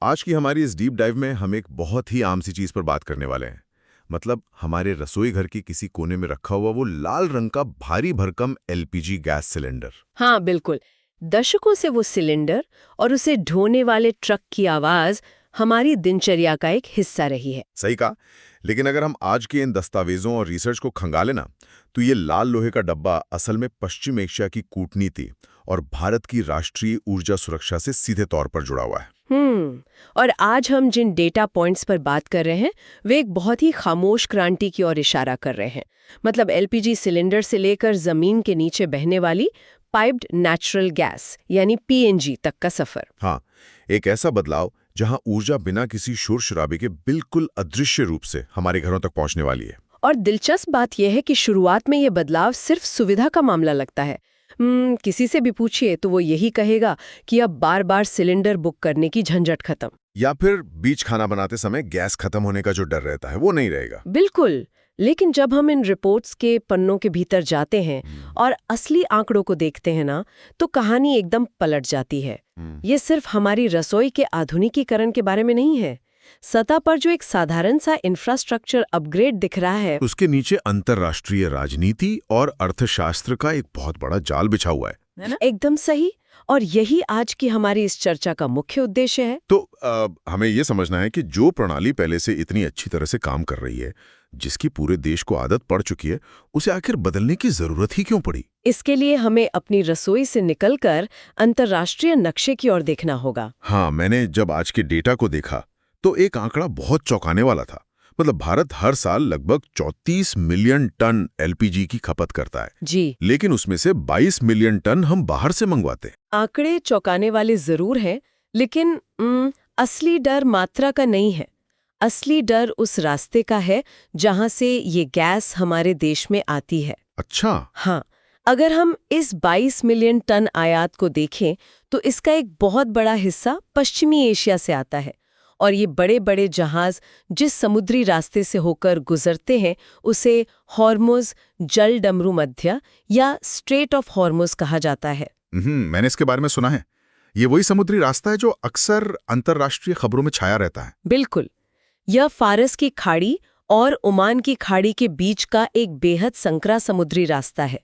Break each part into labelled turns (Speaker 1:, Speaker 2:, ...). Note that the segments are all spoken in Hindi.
Speaker 1: आज की हमारी इस डीप डाइव में हम एक बहुत ही आम सी चीज पर बात करने वाले हैं। मतलब हमारे रसोई घर की किसी कोने में रखा हुआ वो लाल रंग का भारी भरकम एलपीजी गैस सिलेंडर।
Speaker 2: हाँ बिल्कुल। दशकों से वो सिलेंडर और उसे ढोने वाले ट्रक की आवाज हमारी दिनचर्या का एक हिस्सा रही है।
Speaker 1: सही कहा। लेकिन अगर हम आज के इन दस्तावेजों और रिसर्च को खंगाले ना, तो ये लाल लोहे का डब्बा असल में पश्चिम एशिया की कूटनीति और भारत की राष्ट्रीय ऊर्जा सुरक्षा से सीधे तौर पर जुड़ा हुआ है।
Speaker 2: और आज हम जिन डेटा पॉइंट्स पर बात कर रहे हैं वे एक बहुत ही खामोश क्रांति की ओर इशारा कर रहे हैं। मतलब एलपीजी सिलेंडर से लेकर जमीन के नीचे बहने वाली पाइप्ड नेचुरल गैस यानी पीएनजी तक का सफर।
Speaker 1: हाँ, एक ऐसा बदलाव जहां ऊर्जा बिना किसी शोर शराबे के बिल्कुल अदृश्य रूप से हमारे घरों तक पहुंचने वाली है।
Speaker 2: और दिलचस्प बात यह है कि शुरुआत में ये बदलाव सिर्फ सुविधा का मामला लगता है। किसी से भी पूछिए तो वो यही कहेगा कि अब बार बार सिलेंडर बुक करने की झंझट खत्म,
Speaker 1: या फिर बीच खाना बनाते समय गैस खत्म होने का जो डर रहता है वो नहीं रहेगा।
Speaker 2: बिल्कुल। लेकिन जब हम इन रिपोर्ट्स के पन्नों के भीतर जाते हैं और असली आंकड़ों को देखते हैं ना, तो कहानी एकदम पलट जाती है। ये सिर्फ हमारी रसोई के आधुनिकीकरण के बारे में नहीं है। सतह पर जो एक साधारण सा इंफ्रास्ट्रक्चर अपग्रेड दिख रहा है,
Speaker 1: उसके नीचे अंतर्राष्ट्रीय राजनीति और अर्थशास्त्र का एक बहुत बड़ा जाल बिछा हुआ है ना?
Speaker 2: एकदम सही। और यही आज की हमारी इस चर्चा का मुख्य उद्देश्य है।
Speaker 1: तो हमें ये समझना है कि जो प्रणाली पहले से इतनी अच्छी तरह से काम कर रही है, जिसकी पूरे देश को आदत पड़ चुकी है, उसे आखिर बदलने की जरूरत ही क्यों पड़ी?
Speaker 2: इसके लिए हमें अपनी रसोई से निकलकर अंतर्राष्ट्रीय नक्शे की ओर देखना होगा।
Speaker 1: हाँ, मैंने जब आज के डेटा को देखा तो एक आंकड़ा बहुत चौंकाने वाला था। मतलब भारत हर साल लगभग 34 मिलियन टन एलपीजी की खपत करता है
Speaker 2: जी,
Speaker 1: लेकिन उसमें से 22 मिलियन टन हम बाहर से मंगवाते हैं।
Speaker 2: आंकड़े चौंकाने वाले जरूर हैं, लेकिन असली डर मात्रा का नहीं है। असली डर उस रास्ते का है जहां से ये गैस हमारे देश में आती है।
Speaker 1: अच्छा।
Speaker 2: हाँ, अगर हम इस 22 मिलियन टन आयात को देखें तो इसका एक बहुत बड़ा हिस्सा पश्चिमी एशिया से आता है। और ये बड़े बड़े जहाज जिस समुद्री रास्ते से होकर गुजरते हैं उसे हॉर्मुज जल डमरू मध्य या स्ट्रेट ऑफ हॉर्मुज कहा जाता है।
Speaker 1: मैंने इसके बारे में सुना है। ये वही समुद्री रास्ता है जो अक्सर अंतर्राष्ट्रीय खबरों में छाया रहता है।
Speaker 2: बिल्कुल। यह फारस की खाड़ी और ओमान की खाड़ी के बीच का एक बेहद संकरा समुद्री रास्ता है।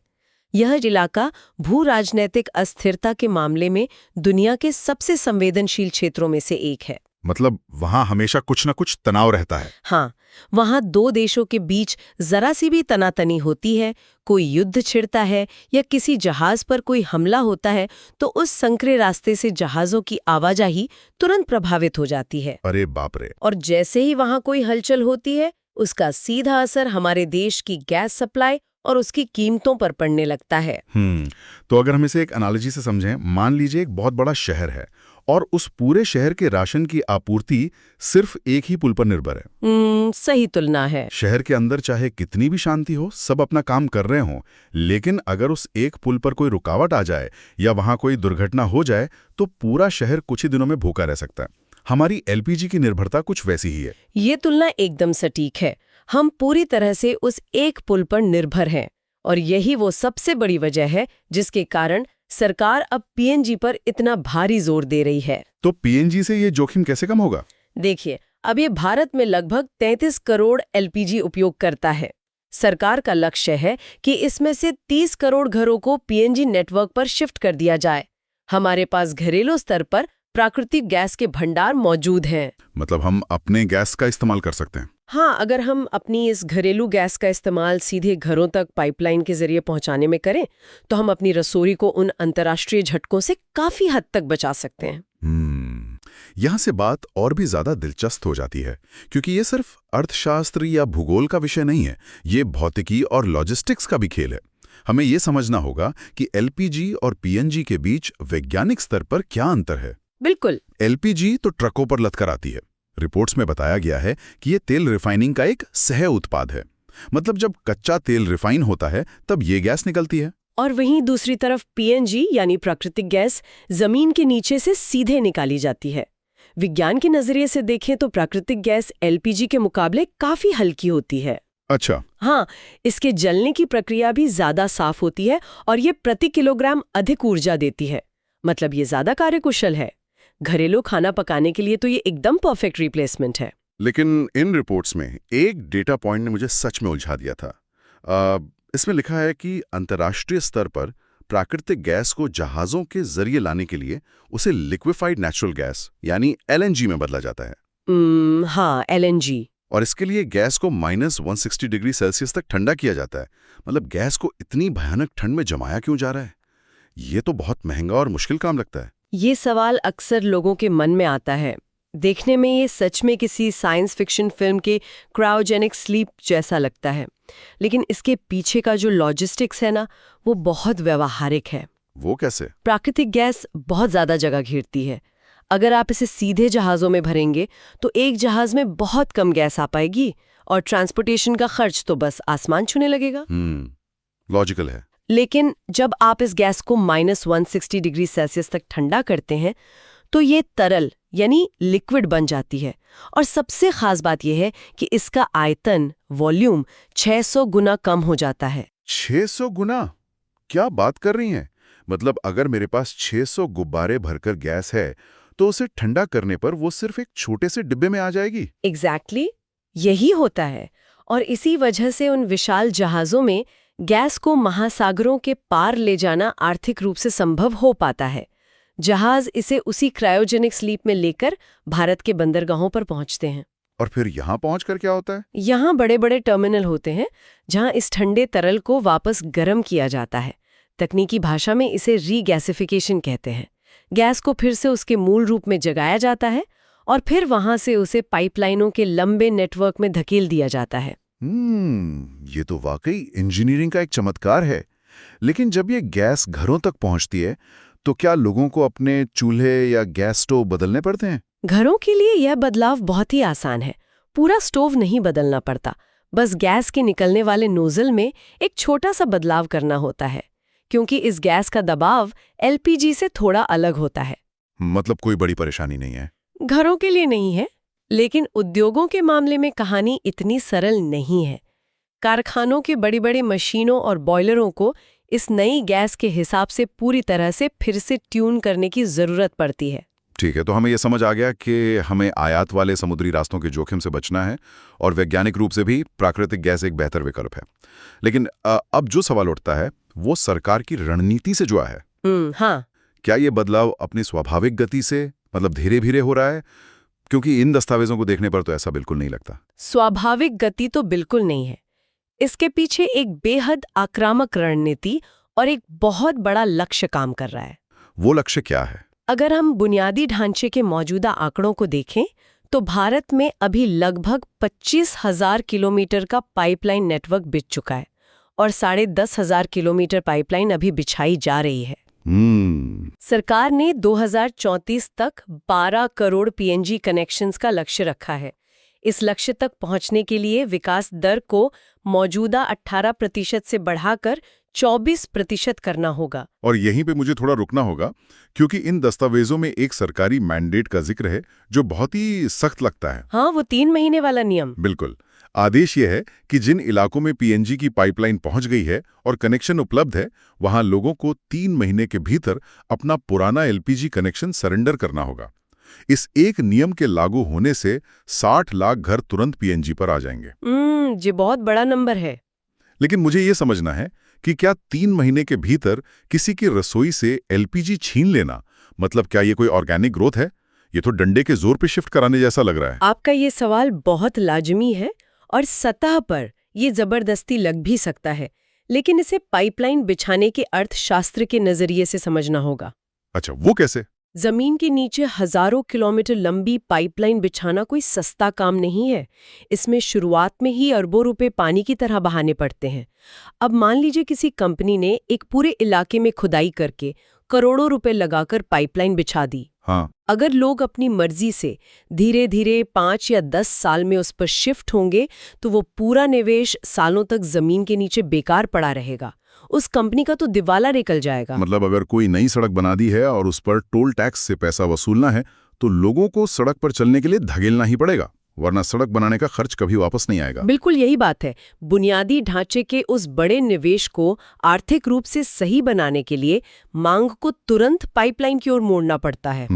Speaker 2: यह इलाका भू राजनैतिक अस्थिरता के मामले में दुनिया के सबसे संवेदनशील क्षेत्रों में से एक है।
Speaker 1: मतलब वहां हमेशा कुछ न कुछ तनाव रहता है।
Speaker 2: हाँ, वहां दो देशों के बीच जरा सी भी तनातनी होती है, कोई युद्ध छिड़ता है या किसी जहाज पर कोई हमला होता है तो उस संकरे रास्ते से जहाजों की आवाजाही तुरंत प्रभावित हो जाती है।
Speaker 1: अरे बाप रे।
Speaker 2: और जैसे ही वहां कोई हलचल होती है उसका सीधा असर हमारे देश की गैस सप्लाई और उसकी कीमतों पर पड़ने लगता है।
Speaker 1: तो अगर हम इसे एक एनालॉजी से समझें, मान लीजिए एक बहुत बड़ा शहर है और उस पूरे शहर के राशन की आपूर्ति सिर्फ एक ही पुल पर निर्भर है।
Speaker 2: सही तुलना है।
Speaker 1: शहर के अंदर चाहे कितनी भी शांति हो, सब अपना काम कर रहे हों, लेकिन अगर उस एक पुल पर कोई रुकावट आ जाए या वहां कोई दुर्घटना हो जाए तो पूरा शहर कुछ ही दिनों में भूखा रह सकता है। हमारी एलपीजी की निर्भरता कुछ वैसी ही है।
Speaker 2: ये तुलना एकदम सटीक है। हम पूरी तरह से उस एक पुल पर निर्भर हैं और यही वो सबसे बड़ी वजह है जिसके कारण सरकार अब पीएनजी पर इतना भारी जोर दे रही है।
Speaker 1: तो पीएनजी से ये जोखिम कैसे कम होगा?
Speaker 2: देखिए, अब ये भारत में लगभग 33 करोड़ एलपीजी उपयोग करता है। सरकार का लक्ष्य है कि इसमें से 30 करोड़ घरों को पीएनजी नेटवर्क पर शिफ्ट कर दिया जाए। हमारे पास घरेलू स्तर पर प्राकृतिक गैस के भंडार मौजूद हैं।
Speaker 1: मतलब हम अपने गैस का इस्तेमाल कर सकते हैं।
Speaker 2: हाँ, अगर हम अपनी इस घरेलू गैस का इस्तेमाल सीधे घरों तक पाइपलाइन के जरिए पहुंचाने में करें तो हम अपनी रसोई को उन अंतर्राष्ट्रीय झटकों से काफी हद तक बचा सकते हैं।
Speaker 1: यहाँ से बात और भी ज्यादा दिलचस्प हो जाती है, क्योंकि ये सिर्फ अर्थशास्त्र या भूगोल का विषय नहीं है, ये भौतिकी और लॉजिस्टिक्स का भी खेल है। हमें ये समझना होगा कि एलपीजी और पीएनजी के बीच वैज्ञानिक स्तर पर क्या अंतर है।
Speaker 2: बिल्कुल।
Speaker 1: एलपीजी तो ट्रकों पर लदकर आती है। रिपोर्ट्स में बताया गया है कि ये तेल रिफाइनिंग का एक सह उत्पाद है। मतलब जब कच्चा तेल रिफाइन होता है तब ये गैस निकलती है।
Speaker 2: और वहीं दूसरी तरफ पीएनजी यानी प्राकृतिक गैस जमीन के नीचे से सीधे निकाली जाती है। विज्ञान के नजरिए से देखें तो प्राकृतिक गैस एलपीजी के मुकाबले काफी हल्की होती है।
Speaker 1: अच्छा।
Speaker 2: हाँ, इसके जलने की प्रक्रिया भी ज्यादा साफ होती है और ये प्रति किलोग्राम अधिक ऊर्जा देती है। मतलब ये ज्यादा कार्यकुशल है। घरेलू खाना पकाने के लिए तो ये एकदम परफेक्ट रिप्लेसमेंट है।
Speaker 1: लेकिन इन रिपोर्ट्स में एक डेटा पॉइंट ने मुझे सच में उलझा दिया था। इसमें लिखा है कि अंतर्राष्ट्रीय स्तर पर प्राकृतिक गैस को जहाज़ों के जरिए लाने के लिए उसे लिक्विफाइड नेचुरल गैस यानी LNG में बदला जाता है।
Speaker 2: हाँ, LNG।
Speaker 1: और इसके लिए गैस को -160 डिग्री सेल्सियस तक ठंडा किया जाता है। मतलब गैस को इतनी भयानक ठंड में जमाया क्यों जा रहा है? ये तो बहुत महंगा और मुश्किल काम लगता है।
Speaker 2: ये सवाल अक्सर लोगों के मन में आता है। देखने में ये सच में किसी साइंस फिक्शन फिल्म के क्रायोजेनिक स्लीप जैसा लगता है, लेकिन इसके पीछे का जो लॉजिस्टिक्स है ना, वो बहुत व्यवहारिक है।
Speaker 1: वो कैसे?
Speaker 2: प्राकृतिक गैस बहुत ज्यादा जगह घेरती है। अगर आप इसे सीधे जहाज़ों में भरेंगे तो एक जहाज़ में बहुत कम गैस आ पाएगी और ट्रांसपोर्टेशन का खर्च तो बस आसमान छूने लगेगा।
Speaker 1: लॉजिकल है।
Speaker 2: लेकिन जब आप इस गैस को -160 डिग्री सेल्सियस तक ठंडा करते हैं तो ये तरल यानी लिक्विड बन जाती है। और सबसे खास बात यह है कि इसका आयतन, वॉल्यूम 600 गुना कम हो जाता है।
Speaker 1: 600 गुना? क्या बात कर रही हैं? मतलब अगर मेरे पास 600 गुब्बारे भरकर गैस है तो उसे ठंडा करने पर वो सिर्फ एक छोटे से डिब्बे में आ जाएगी।
Speaker 2: एग्जैक्टली, यही होता है। और इसी वजह से उन विशाल जहाज़ों में गैस को महासागरों के पार ले जाना आर्थिक रूप से संभव हो पाता है। जहाज इसे उसी क्रायोजेनिक स्लीप में लेकर भारत के बंदरगाहों पर पहुंचते हैं।
Speaker 1: और फिर यहाँ पहुंचकर क्या होता है?
Speaker 2: यहाँ बड़े बड़े टर्मिनल होते हैं जहाँ इस ठंडे तरल को वापस गर्म किया जाता है। तकनीकी भाषा में इसे रीगैसिफिकेशन कहते हैं। गैस को फिर से उसके मूल रूप में जगाया जाता है और फिर वहां से उसे पाइपलाइनों के लंबे नेटवर्क में धकेल दिया जाता है।
Speaker 1: ये तो वाकई इंजीनियरिंग का एक चमत्कार है। लेकिन जब ये गैस घरों तक पहुंचती है तो क्या लोगों को अपने चूल्हे या गैस स्टोव बदलने पड़ते हैं?
Speaker 2: घरों के लिए यह बदलाव बहुत ही आसान है। पूरा स्टोव नहीं बदलना पड़ता, बस गैस के निकलने वाले नोजल में एक छोटा सा बदलाव करना होता है, क्योंकि इस गैस का दबाव LPG से थोड़ा अलग होता है।
Speaker 1: मतलब कोई बड़ी परेशानी नहीं है?
Speaker 2: घरों के लिए नहीं है, लेकिन उद्योगों के मामले में कहानी इतनी सरल नहीं है। कारखानों के बड़ी बड़ी मशीनों और बॉयलरों को इस नई गैस के हिसाब से पूरी तरह से फिर से ट्यून करने की जरूरत पड़ती है।
Speaker 1: ठीक है, तो हमें यह समझ आ गया कि हमें आयात वाले समुद्री रास्तों के जोखिम से बचना है और वैज्ञानिक रूप से भी प्राकृतिक गैस एक बेहतर विकल्प है। लेकिन अब जो सवाल उठता है वो सरकार की रणनीति से जुड़ा है।
Speaker 2: हाँ।
Speaker 1: क्या ये बदलाव अपनी स्वाभाविक गति से, मतलब धीरे धीरे हो रहा है? क्योंकि इन दस्तावेजों को देखने पर तो ऐसा बिल्कुल नहीं लगता।
Speaker 2: स्वाभाविक गति तो बिल्कुल नहीं है। इसके पीछे एक बेहद आक्रामक रणनीति और एक बहुत बड़ा लक्ष्य काम कर रहा है।
Speaker 1: वो लक्ष्य क्या है?
Speaker 2: अगर हम बुनियादी ढांचे के मौजूदा आंकड़ों को देखें तो भारत में अभी लगभग 25,000 किलोमीटर का पाइपलाइन नेटवर्क बिछ चुका है और 10,500 किलोमीटर पाइपलाइन अभी बिछाई जा रही है। सरकार ने 2034 तक 12 करोड़ PNG कनेक्शंस का लक्ष्य रखा है। इस लक्ष्य तक पहुंचने के लिए विकास दर को मौजूदा 18% से बढ़ाकर 24% करना होगा।
Speaker 1: और यहीं पे मुझे थोड़ा रुकना होगा, क्योंकि इन दस्तावेजों में एक सरकारी मैंडेट का जिक्र है जो बहुत ही सख्त लगता है।
Speaker 2: हाँ, वो 3 महीने वाला नियम।
Speaker 1: बिल्कुल। आदेश ये है कि जिन इलाकों में PNG की पाइपलाइन पहुंच गई है और कनेक्शन उपलब्ध है, वहां लोगों को 3 महीने के भीतर अपना पुराना LPG कनेक्शन सरेंडर करना होगा। इस एक नियम के लागू होने से 60 लाख घर तुरंत PNG पर आ जाएंगे।
Speaker 2: ये बहुत बड़ा नंबर है।
Speaker 1: लेकिन मुझे ये समझना है कि क्या 3 महीने के भीतर किसी की रसोई से LPG छीन लेना, मतलब क्या ये कोई ऑर्गेनिक ग्रोथ है? ये तो डंडे के जोर पे शिफ्ट कराने जैसा लग रहा है।
Speaker 2: आपका ये सवाल बहुत लाजमी है और सतह पर ये जबरदस्ती लग भी सकता है, लेकिन इसे पाइपलाइन बिछाने के अर्थशास्त्र के नजरिए से समझना होगा।
Speaker 1: अच्छा, वो कैसे?
Speaker 2: जमीन के नीचे हजारों किलोमीटर लंबी पाइपलाइन बिछाना कोई सस्ता काम नहीं है। इसमें शुरुआत में ही अरबों रुपए पानी की तरह बहाने पड़ते हैं। अब मान लीजिए किसी कंपनी ने एक पूरे इलाके में खुदाई करके करोड़ों रुपए लगाकर पाइपलाइन बिछा दी।
Speaker 1: हाँ।
Speaker 2: अगर लोग अपनी मर्जी से धीरे धीरे 5 या 10 साल में उस पर शिफ्ट होंगे तो वो पूरा निवेश सालों तक जमीन के नीचे बेकार पड़ा रहेगा। उस कंपनी का तो दिवाला निकल जाएगा।
Speaker 1: मतलब अगर कोई नई सड़क बना दी है और उस पर टोल टैक्स से पैसा वसूलना है तो लोगों को सड़क पर चलने के लिए धकेलना ही पड़ेगा, वरना सड़क बनाने का खर्च कभी वापस नहीं आएगा।
Speaker 2: बिल्कुल यही बात है। बुनियादी ढांचे के उस बड़े निवेश को आर्थिक रूप से सही बनाने के लिए मांग को तुरंत पाइपलाइन की ओर मोड़ना पड़ता है।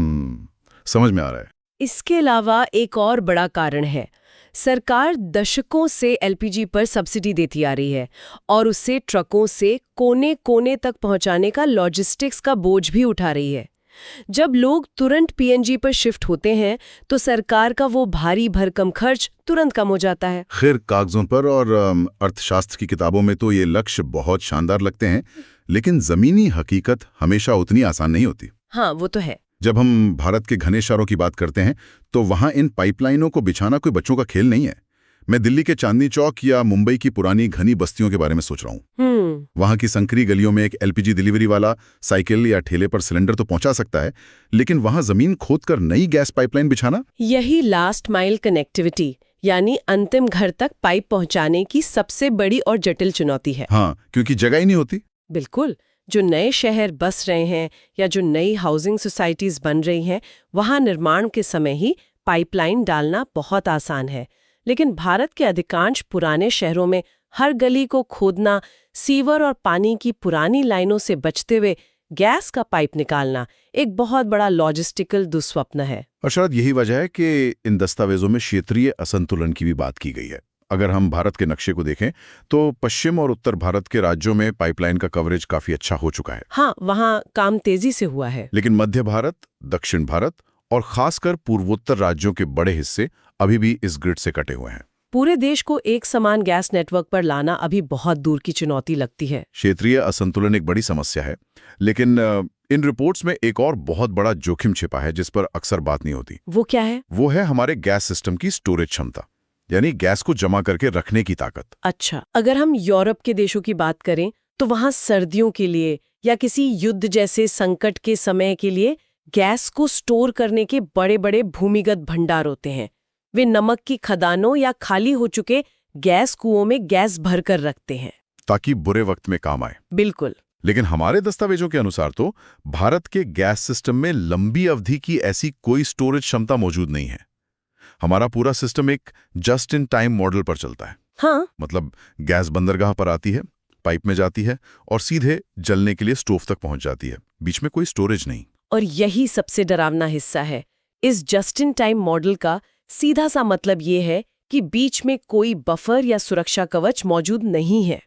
Speaker 1: समझ में आ रहा है।
Speaker 2: इसके अलावा एक और बड़ा कारण है। सरकार दशकों से एलपीजी पर सब्सिडी देती आ रही है और उसे ट्रकों से कोने-कोने तक पहुंचाने का लॉजिस्टिक्स का बोझ भी उठा रही है। जब लोग तुरंत पीएनजी पर शिफ्ट होते हैं तो सरकार का वो भारी भरकम खर्च तुरंत कम हो जाता है।
Speaker 1: खैर, कागजों पर और अर्थशास्त्र की किताबों में तो ये लक्ष्य बहुत शानदार लगते हैं, लेकिन जमीनी हकीकत हमेशा उतनी आसान नहीं होती।
Speaker 2: हाँ, वो तो है।
Speaker 1: जब हम भारत के घने शहरों की बात करते हैं तो वहां इन पाइपलाइनों को बिछाना कोई बच्चों का खेल नहीं है। मैं दिल्ली के चांदनी चौक या मुंबई की पुरानी घनी बस्तियों के बारे में सोच रहा हूँ। वहां की संकरी गलियों में एक एलपीजी डिलीवरी वाला साइकिल या ठेले पर सिलेंडर तो पहुंचा सकता है, लेकिन वहां जमीन खोदकर नई गैस पाइपलाइन बिछाना,
Speaker 2: यही लास्ट माइल कनेक्टिविटी यानी अंतिम घर तक पाइप पहुंचाने की सबसे बड़ी और जटिल चुनौती है।
Speaker 1: हाँ, क्योंकि जगह ही नहीं होती।
Speaker 2: बिल्कुल। जो नए शहर बस रहे हैं या जो नई हाउसिंग सोसाइटीज बन रही हैं, वहां निर्माण के समय ही पाइपलाइन डालना बहुत आसान है, लेकिन भारत के अधिकांश पुराने शहरों में हर गली को खोदना, सीवर और पानी की पुरानी लाइनों से बचते हुए गैस का पाइप निकालना एक बहुत बड़ा लॉजिस्टिकल दुस्वप्न है।
Speaker 1: और शायद यही वजह है कि इन दस्तावेजों में क्षेत्रीय असंतुलन की भी बात की गई है। अगर हम भारत के नक्शे को देखें तो पश्चिम और उत्तर भारत के राज्यों में पाइपलाइन का कवरेज काफी अच्छा हो चुका है।
Speaker 2: हाँ, वहाँ काम तेजी से हुआ है।
Speaker 1: लेकिन मध्य भारत, दक्षिण भारत और खासकर पूर्वोत्तर राज्यों के बड़े हिस्से अभी भी इस ग्रिड से कटे हुए हैं।
Speaker 2: पूरे देश को एक समान गैस नेटवर्क पर लाना अभी बहुत दूर की चुनौती लगती है।
Speaker 1: क्षेत्रीय असंतुलन एक बड़ी समस्या है, लेकिन इन रिपोर्ट्स में एक और बहुत बड़ा जोखिम छिपा है जिस पर अक्सर बात नहीं होती।
Speaker 2: वो क्या है?
Speaker 1: वो है हमारे गैस सिस्टम की स्टोरेज क्षमता, यानी गैस को जमा करके रखने की ताकत।
Speaker 2: अच्छा, अगर हम यूरोप के देशों की बात करें तो वहाँ सर्दियों के लिए या किसी युद्ध जैसे संकट के समय के लिए गैस को स्टोर करने के बड़े-बड़े भूमिगत भंडार होते हैं। वे नमक की खदानों या खाली हो चुके गैस कुओं में गैस भरकर रखते हैं
Speaker 1: ताकि बुरे वक्त में काम आए।
Speaker 2: बिल्कुल।
Speaker 1: लेकिन हमारे दस्तावेजों के अनुसार तो भारत के गैस सिस्टम में लंबी अवधि की ऐसी कोई स्टोरेज क्षमता मौजूद नहीं है। हमारा पूरा सिस्टम एक जस्ट इन टाइम मॉडल पर चलता है।
Speaker 2: हाँ,
Speaker 1: मतलब गैस बंदरगाह पर आती है, पाइप में जाती है और सीधे जलने के लिए स्टोव तक पहुंच जाती है। बीच में कोई स्टोरेज नहीं।
Speaker 2: और यही सबसे डरावना हिस्सा है। इस जस्ट इन टाइम मॉडल का सीधा सा मतलब ये है कि बीच में कोई बफर या सुरक्षा कवच मौजूद नहीं है।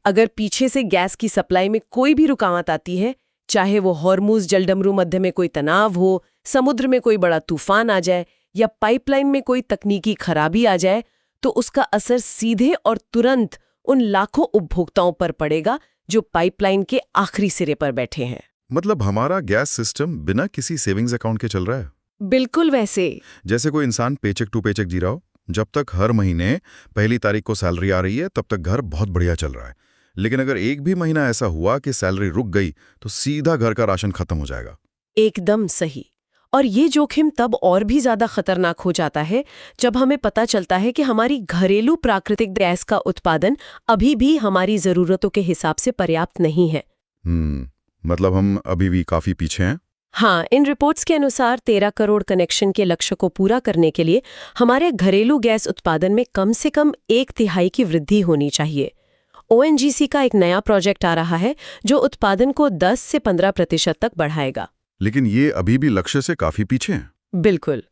Speaker 2: अगर पीछे से गैस की सप्लाई में कोई भी रुकावट आती है, चाहे वो हॉर्मुज जलडमरू मध्य में कोई तनाव हो, समुद्र में कोई बड़ा तूफान आ जाए या पाइपलाइन में कोई तकनीकी खराबी आ जाए, तो उसका असर सीधे और तुरंत उन लाखों उपभोक्ताओं पर पड़ेगा जो पाइपलाइन के आखिरी सिरे पर बैठे हैं।
Speaker 1: मतलब हमारा गैस सिस्टम बिना किसी सेविंग्स अकाउंट के चल रहा है।
Speaker 2: बिल्कुल वैसे।
Speaker 1: जैसे कोई इंसान पेचेक टू पेचेक जी रहा हो। जब तक हर महीने पहली तारीख को सैलरी आ रही है तब तक घर बहुत बढ़िया चल रहा है, लेकिन अगर एक भी महीना ऐसा हुआ कि सैलरी रुक गई तो सीधा घर का राशन खत्म हो जाएगा।
Speaker 2: एकदम सही। और ये जोखिम तब और भी ज्यादा खतरनाक हो जाता है जब हमें पता चलता है कि हमारी घरेलू प्राकृतिक गैस का उत्पादन अभी भी हमारी जरूरतों के हिसाब से पर्याप्त नहीं है।
Speaker 1: मतलब हम अभी भी काफी पीछे हैं।
Speaker 2: हाँ, इन रिपोर्ट्स के अनुसार 13 करोड़ कनेक्शन के लक्ष्य को पूरा करने के लिए हमारे घरेलू गैस उत्पादन में कम से कम 1/3 की वृद्धि होनी चाहिए। ओएनजीसी का एक नया प्रोजेक्ट आ रहा है जो उत्पादन को 10 से 15% तक बढ़ाएगा।
Speaker 1: लेकिन ये अभी भी लक्ष्य से काफी पीछे हैं।
Speaker 2: बिल्कुल।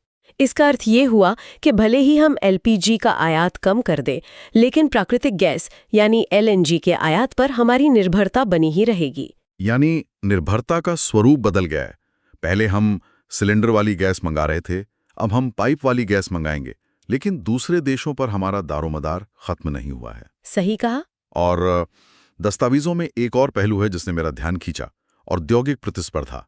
Speaker 2: इसका अर्थ ये हुआ कि भले ही हम एलपीजी का आयात कम कर दें, लेकिन प्राकृतिक गैस यानी एलएनजी के आयात पर हमारी निर्भरता बनी ही रहेगी।
Speaker 1: यानी निर्भरता का स्वरूप बदल गया है। पहले हम सिलेंडर वाली गैस मंगा रहे थे, अब हम पाइप वाली गैस मंगाएंगे, लेकिन दूसरे देशों पर हमारा दारोमदार खत्म नहीं हुआ है।
Speaker 2: सही कहा।
Speaker 1: और दस्तावेजों में एक और पहलू है जिसने मेरा ध्यान खींचा, औद्योगिक प्रतिस्पर्धा।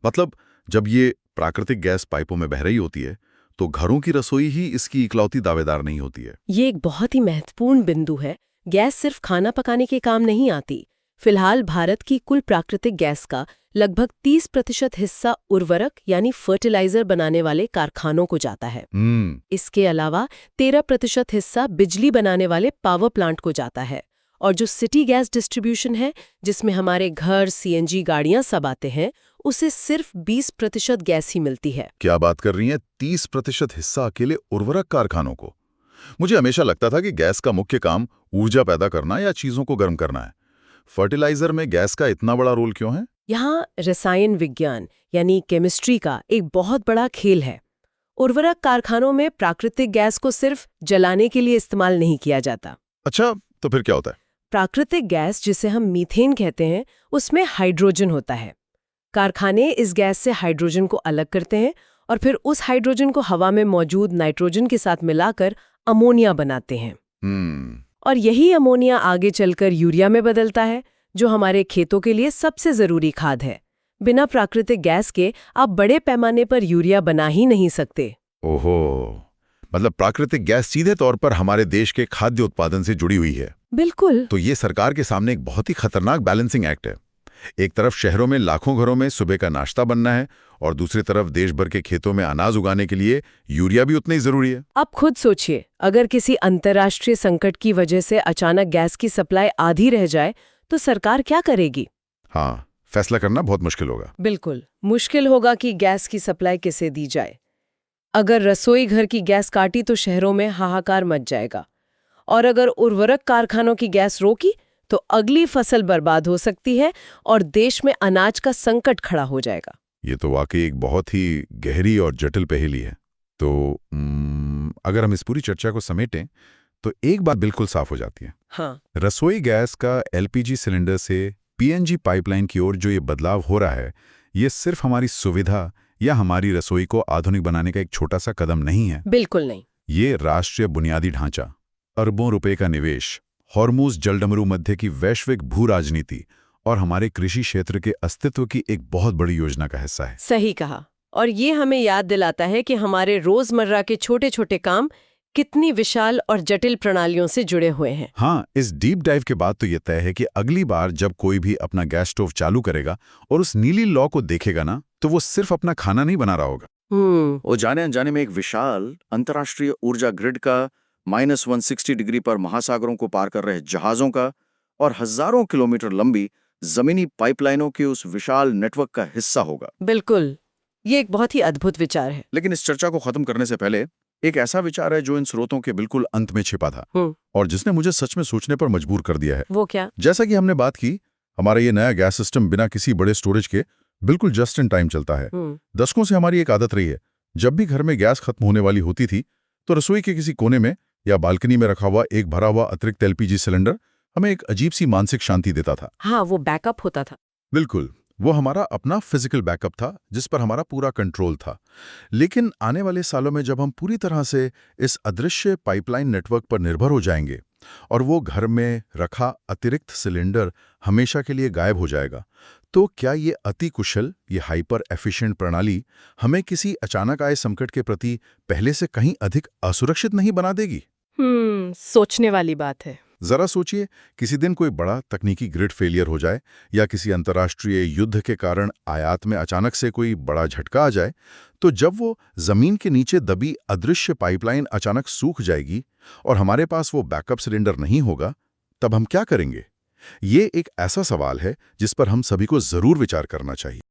Speaker 1: मतलब जब ये प्राकृतिक गैस पाइपों में बह रही होती है तो घरों की रसोई ही इसकी इकलौती दावेदार नहीं होती है।
Speaker 2: ये एक बहुत ही महत्वपूर्ण बिंदु है। गैस सिर्फ खाना पकाने के काम नहीं आती। फिलहाल भारत की कुल प्राकृतिक गैस का लगभग 30% हिस्सा उर्वरक यानी फर्टिलाइजर बनाने वाले कारखानों को जाता है। इसके अलावा 13% हिस्सा बिजली बनाने वाले पावर प्लांट को जाता है। और जो सिटी गैस डिस्ट्रीब्यूशन है, जिसमें हमारे घर, सीएनजी गाड़ियां सब आते हैं, उसे सिर्फ 20% गैस ही मिलती है।
Speaker 1: क्या बात कर रही हैं? 30% हिस्सा अकेले उर्वरक कारखानों को? मुझे हमेशा लगता था कि गैस का मुख्य काम ऊर्जा पैदा करना या चीजों को गर्म करना है। फर्टिलाइजर में गैस का इतना बड़ा रोल क्यों है?
Speaker 2: यहाँ रसायन विज्ञान यानी केमिस्ट्री का एक बहुत बड़ा खेल है। उर्वरक कारखानों में प्राकृतिक गैस को सिर्फ जलाने के लिए इस्तेमाल नहीं किया जाता।
Speaker 1: अच्छा, तो फिर क्या होता है?
Speaker 2: प्राकृतिक गैस, जिसे हम मीथेन कहते हैं, उसमें हाइड्रोजन होता है। कारखाने इस गैस से हाइड्रोजन को अलग करते हैं और फिर उस हाइड्रोजन को हवा में मौजूद नाइट्रोजन के साथ मिलाकर अमोनिया बनाते हैं। और यही अमोनिया आगे चलकर यूरिया में बदलता है, जो हमारे खेतों के लिए सबसे जरूरी खाद है। बिना प्राकृतिक गैस के आप बड़े पैमाने पर यूरिया बना ही नहीं सकते।
Speaker 1: ओहो, मतलब प्राकृतिक गैस सीधे तौर पर हमारे देश के खाद्य उत्पादन से जुड़ी हुई है।
Speaker 2: बिल्कुल।
Speaker 1: तो ये सरकार के सामने एक बहुत ही खतरनाक बैलेंसिंग एक्ट है। एक तरफ शहरों में लाखों घरों में सुबह का नाश्ता बनना है और दूसरी तरफ देश भर के खेतों में अनाज उगाने के लिए यूरिया भी उतना ही जरूरी है।
Speaker 2: आप खुद सोचिए, अगर किसी अंतर्राष्ट्रीय संकट की वजह से अचानक गैस की सप्लाई आधी रह जाए तो सरकार क्या करेगी?
Speaker 1: हाँ, फैसला करना बहुत मुश्किल होगा।
Speaker 2: बिल्कुल मुश्किल होगा कि गैस की सप्लाई किसे दी जाए। अगर रसोई घर की गैस काटी तो शहरों में हाहाकार मच जाएगा, और अगर उर्वरक कारखानों की गैस रोकी तो अगली फसल बर्बाद हो सकती है और देश में अनाज का संकट खड़ा हो जाएगा।
Speaker 1: ये तो वाकई एक बहुत ही गहरी और जटिल पहेली है। तो अगर हम इस पूरी चर्चा को समेटें तो एक बात बिल्कुल साफ हो जाती है।
Speaker 2: हाँ,
Speaker 1: रसोई गैस का एलपीजी सिलेंडर से पीएनजी पाइपलाइन की ओर जो ये बदलाव हो रहा है, ये सिर्फ हमारी सुविधा या हमारी रसोई को आधुनिक बनाने का एक छोटा सा कदम नहीं है।
Speaker 2: बिल्कुल नहीं।
Speaker 1: ये राष्ट्रीय बुनियादी ढांचा, अरबों रुपए का निवेश, हॉर्मुज़ जलडमरू मध्य की वैश्विक भू राजनीति और हमारे कृषि क्षेत्र के अस्तित्व की एक बहुत बड़ी योजना का हिस्सा है।
Speaker 2: सही कहा। और ये हमें याद दिलाता है कि हमारे रोजमर्रा के छोटे छोटे काम कितनी विशाल और जटिल प्रणालियों से जुड़े हुए हैं।
Speaker 1: हाँ, इस डीप डाइव के बाद तो ये तय है कि अगली बार जब कोई भी अपना गैस स्टोव चालू करेगा और उस नीली लॉ को देखेगा ना, तो वो सिर्फ अपना खाना नहीं बना रहा होगा।
Speaker 3: वो जाने अनजाने में एक विशाल अंतर्राष्ट्रीय ऊर्जा ग्रिड का, -160 डिग्री पर महासागरों को पार कर रहे जहाजों का और हजारों किलोमीटर लंबी जमीनी पाइपलाइनों के उस विशाल नेटवर्क का हिस्सा होगा।
Speaker 2: बिल्कुल, ये एक बहुत ही अद्भुत विचार है।
Speaker 3: लेकिन इस चर्चा को खत्म करने से पहले एक ऐसा विचार है जो इन स्रोतों के बिल्कुल अंत में छिपा था और जिसने मुझे सच में सोचने पर मजबूर कर दिया है।
Speaker 2: वो क्या?
Speaker 1: जैसा कि हमने बात की, हमारा ये नया गैस सिस्टम बिना किसी बड़े स्टोरेज के बिल्कुल जस्ट इन टाइम चलता है। दशकों से हमारी एक आदत रही है, जब भी घर में गैस खत्म होने वाली होती थी तो रसोई के किसी कोने में या बालकनी में रखा हुआ एक भरा हुआ अतिरिक्त एलपीजी सिलेंडर हमें एक अजीब सी मानसिक शांति देता था।
Speaker 2: हाँ, वो बैकअप होता था।
Speaker 1: बिल्कुल, वो हमारा अपना फिजिकल बैकअप था जिस पर हमारा पूरा कंट्रोल था। लेकिन आने वाले सालों में जब हम पूरी तरह से इस अदृश्य पाइपलाइन नेटवर्क पर निर्भर हो जाएंगे और वो घर में रखा अतिरिक्त सिलेंडर हमेशा के लिए गायब हो जाएगा, तो क्या ये अति कुशल, ये हाइपर एफिशिएंट प्रणाली हमें किसी अचानक आए संकट के प्रति पहले से कहीं अधिक असुरक्षित नहीं बना देगी?
Speaker 2: सोचने वाली बात है।
Speaker 1: जरा सोचिए, किसी दिन कोई बड़ा तकनीकी ग्रिड फेलियर हो जाए या किसी अंतर्राष्ट्रीय युद्ध के कारण आयात में अचानक से कोई बड़ा झटका आ जाए, तो जब वो जमीन के नीचे दबी अदृश्य पाइपलाइन अचानक सूख जाएगी और हमारे पास वो बैकअप सिलेंडर नहीं होगा, तब हम क्या करेंगे? ये एक ऐसा सवाल है जिस पर हम सभी को जरूर विचार करना चाहिए।